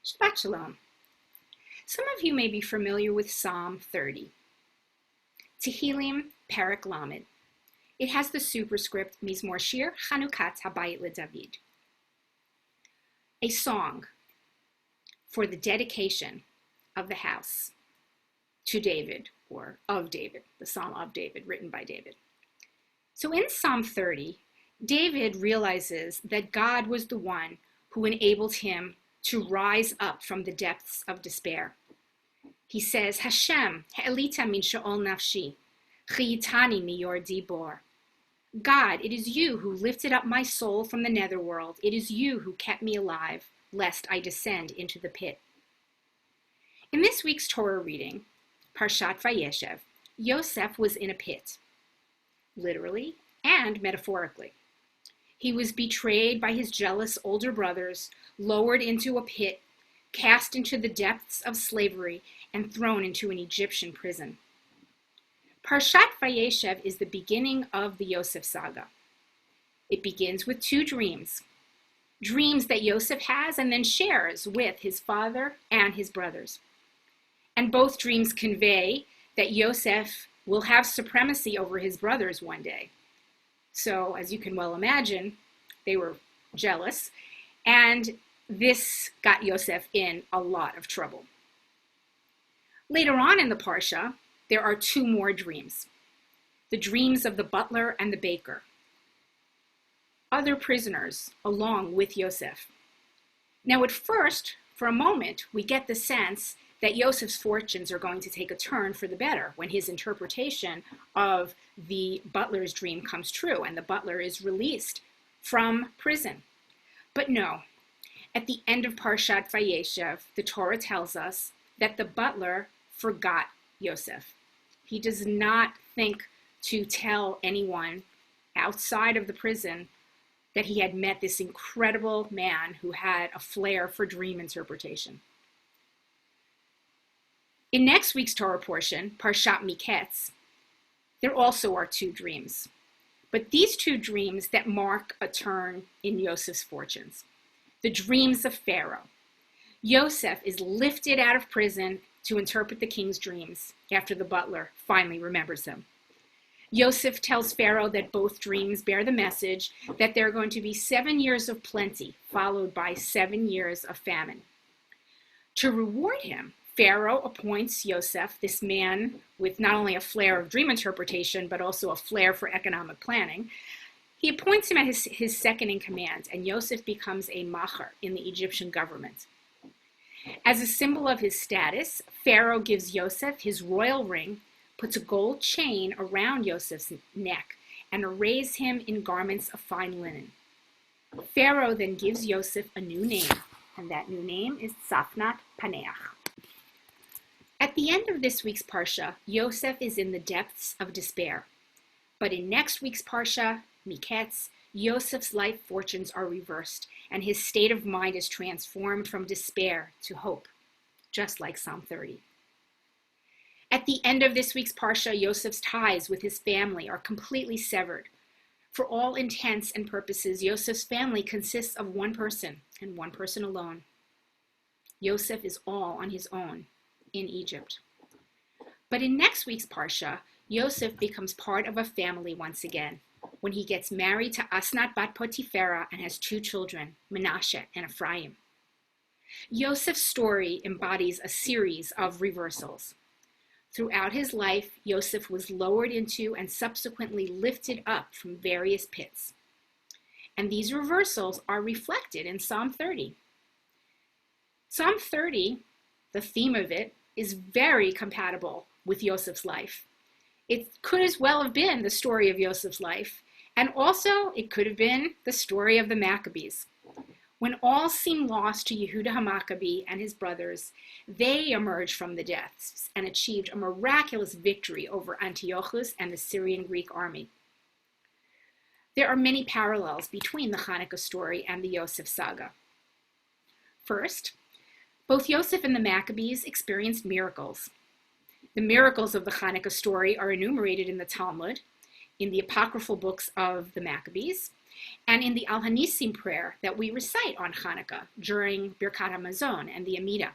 Shabbat Shalom. Some of you may be familiar with Psalm 30. Tehillim Perek Lamed. It has the superscript Mizmor Shir Hanukkah Habayit LeDavid. A song for the dedication of the house to David, or of David, the Psalm of David, written by David. So in Psalm 30, David realizes that God was the one who enabled him to rise up from the depths of despair. He says, Hashem, ha'elita min sha'ol nafshi, chiyitani miyor dibor. God, it is you who lifted up my soul from the netherworld. It is you who kept me alive, lest I descend into the pit. In this week's Torah reading, Parashat Fayeshev, Yosef was in a pit, literally and metaphorically. He was betrayed by his jealous older brothers, lowered into a pit, cast into the depths of slavery, and thrown into an Egyptian prison. Parashat Fayeshev is the beginning of the Yosef Saga. It begins with two dreams that Yosef has and then shares with his father and his brothers. And both dreams convey that Yosef will have supremacy over his brothers one day. So, as you can well imagine, they were jealous, and this got Yosef in a lot of trouble. Later on in the Parsha, there are two more dreams. The dreams of the butler and the baker. Other prisoners along with Yosef. Now at first, for a moment, we get the sense that Yosef's fortunes are going to take a turn for the better when his interpretation of the butler's dream comes true and the butler is released from prison. But no, at the end of Parashat Fayeshev, the Torah tells us that the butler forgot Yosef. He does not think to tell anyone outside of the prison that he had met this incredible man who had a flair for dream interpretation. In next week's Torah portion, Parashat Miketz, there also are two dreams. But these two dreams that mark a turn in Yosef's fortunes. The dreams of Pharaoh. Yosef is lifted out of prison to interpret the king's dreams after the butler finally remembers them. Yosef tells Pharaoh that both dreams bear the message that there are going to be 7 years of plenty, followed by 7 years of famine. To reward him, Pharaoh appoints Yosef, this man with not only a flair of dream interpretation, but also a flair for economic planning. He appoints him as his second in command, and Yosef becomes a macher in the Egyptian government. As a symbol of his status, Pharaoh gives Yosef his royal ring, puts a gold chain around Yosef's neck, and arrays him in garments of fine linen. Pharaoh then gives Yosef a new name, and that new name is Tzafnat Paneach. At the end of this week's Parsha, Yosef is in the depths of despair. But in next week's Parsha, Miketz, Yosef's life fortunes are reversed, and his state of mind is transformed from despair to hope, just like Psalm 30. At the end of this week's Parsha, Yosef's ties with his family are completely severed. For all intents and purposes, Yosef's family consists of one person, and one person alone. Yosef is all on his own in Egypt. But in next week's Parsha, Yosef becomes part of a family once again, when he gets married to Asnat bat Potiphera and has two children, Menashe and Ephraim. Yosef's story embodies a series of reversals. Throughout his life, Yosef was lowered into and subsequently lifted up from various pits. And these reversals are reflected in Psalm 30. Psalm 30, the theme of it, is very compatible with Yosef's life. It could as well have been the story of Yosef's life, and also it could have been the story of the Maccabees. When all seemed lost to Yehuda HaMaccabee and his brothers, they emerged from the depths and achieved a miraculous victory over Antiochus and the Syrian Greek army. There are many parallels between the Hanukkah story and the Yosef saga. First, both Yosef and the Maccabees experienced miracles. The miracles of the Hanukkah story are enumerated in the Talmud, in the apocryphal books of the Maccabees, and in the Al Hanissim prayer that we recite on Hanukkah during Birkat HaMazon and the Amidah.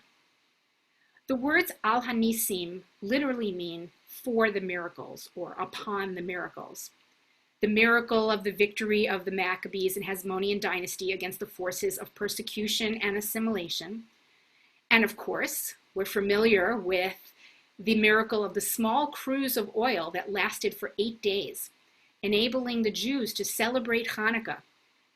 The words Al Hanissim literally mean for the miracles or upon the miracles. The miracle of the victory of the Maccabees and Hasmonean dynasty against the forces of persecution and assimilation. And of course, we're familiar with the miracle of the small cruse of oil that lasted for 8 days, enabling the Jews to celebrate Hanukkah,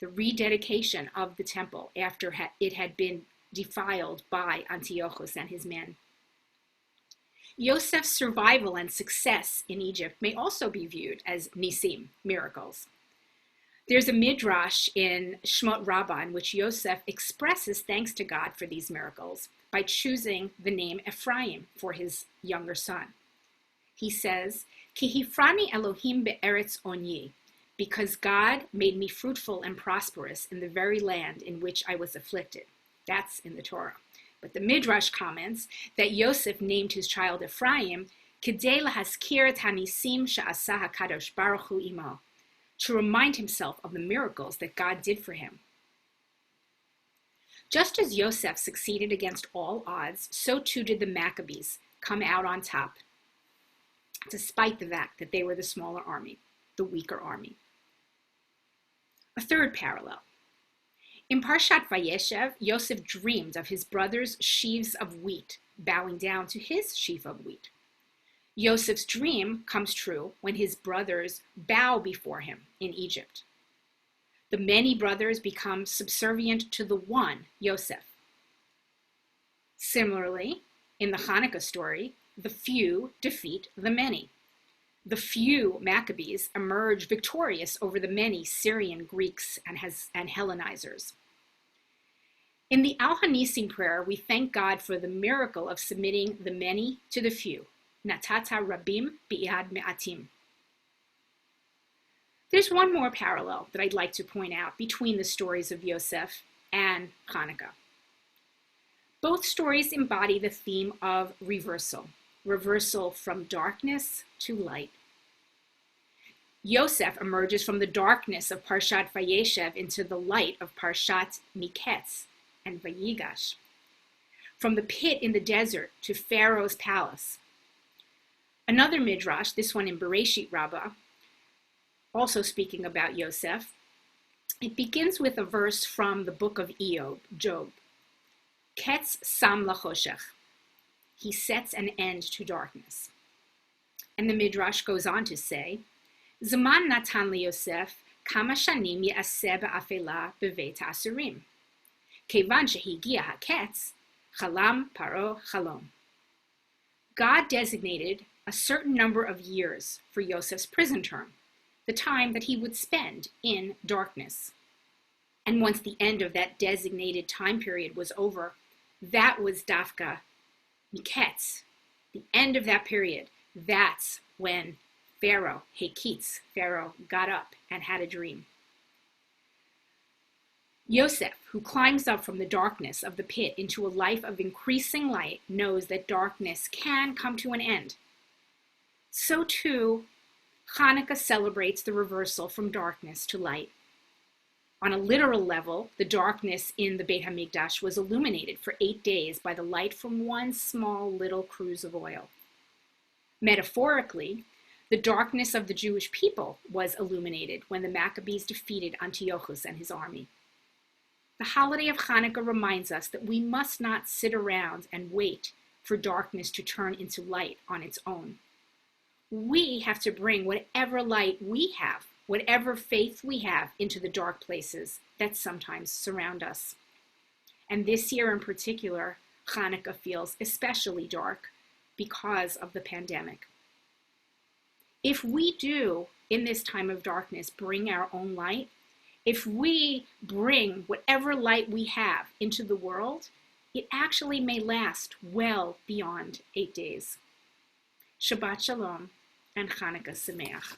the rededication of the temple after it had been defiled by Antiochus and his men. Yosef's survival and success in Egypt may also be viewed as nisim, miracles. There's a midrash in Shmot Rabbah in which Yosef expresses thanks to God for these miracles by choosing the name Ephraim for his younger son. He says, Ki hifrani Elohim be'eretz onyi, because God made me fruitful and prosperous in the very land in which I was afflicted. That's in the Torah. But the Midrash comments that Yosef named his child Ephraim Kidei lahaskir et hanisim she'asa hakadosh baruch hu imo, to remind himself of the miracles that God did for him. Just as Yosef succeeded against all odds, so too did the Maccabees come out on top, despite the fact that they were the smaller army, the weaker army. A third parallel. In Parashat VaYeshev, Yosef dreamed of his brothers' sheaves of wheat bowing down to his sheaf of wheat. Yosef's dream comes true when his brothers bow before him in Egypt. The many brothers become subservient to the one, Yosef. Similarly, in the Hanukkah story, the few defeat the many. The few Maccabees emerge victorious over the many Syrian Greeks and Hellenizers. In the Al Hanissim prayer, we thank God for the miracle of submitting the many to the few. Natata rabim bi'ad me'atim. There's one more parallel that I'd like to point out between the stories of Yosef and Hanukkah. Both stories embody the theme of reversal from darkness to light. Yosef emerges from the darkness of Parashat Fayeshev into the light of Parashat Miketz and Vayigash, from the pit in the desert to Pharaoh's palace. Another midrash, this one in Bereshit Rabbah, also speaking about Yosef, it begins with a verse from the book of Job. Ketz sam lachoshech. He sets an end to darkness. And the midrash goes on to say, Zaman natan liYosef kama shanim ye'aseh ba'afela beveit ha'asurim. Kevan shehigia haketz, chalam paro chalom. God designated a certain number of years for Yosef's prison term, the time that he would spend in darkness. And once the end of that designated time period was over, that was Dafka Miketz, the end of that period. That's when Pharaoh got up and had a dream. Yosef, who climbs up from the darkness of the pit into a life of increasing light, knows that darkness can come to an end. So too, Hanukkah celebrates the reversal from darkness to light. On a literal level, the darkness in the Beit HaMikdash was illuminated for 8 days by the light from one small little cruse of oil. Metaphorically, the darkness of the Jewish people was illuminated when the Maccabees defeated Antiochus and his army. The holiday of Hanukkah reminds us that we must not sit around and wait for darkness to turn into light on its own. We have to bring whatever light we have, whatever faith we have, into the dark places that sometimes surround us. And this year in particular, Hanukkah feels especially dark because of the pandemic. If we do, in this time of darkness, bring our own light, if we bring whatever light we have into the world, it actually may last well beyond 8 days. Shabbat Shalom and Hanukkah Sameach.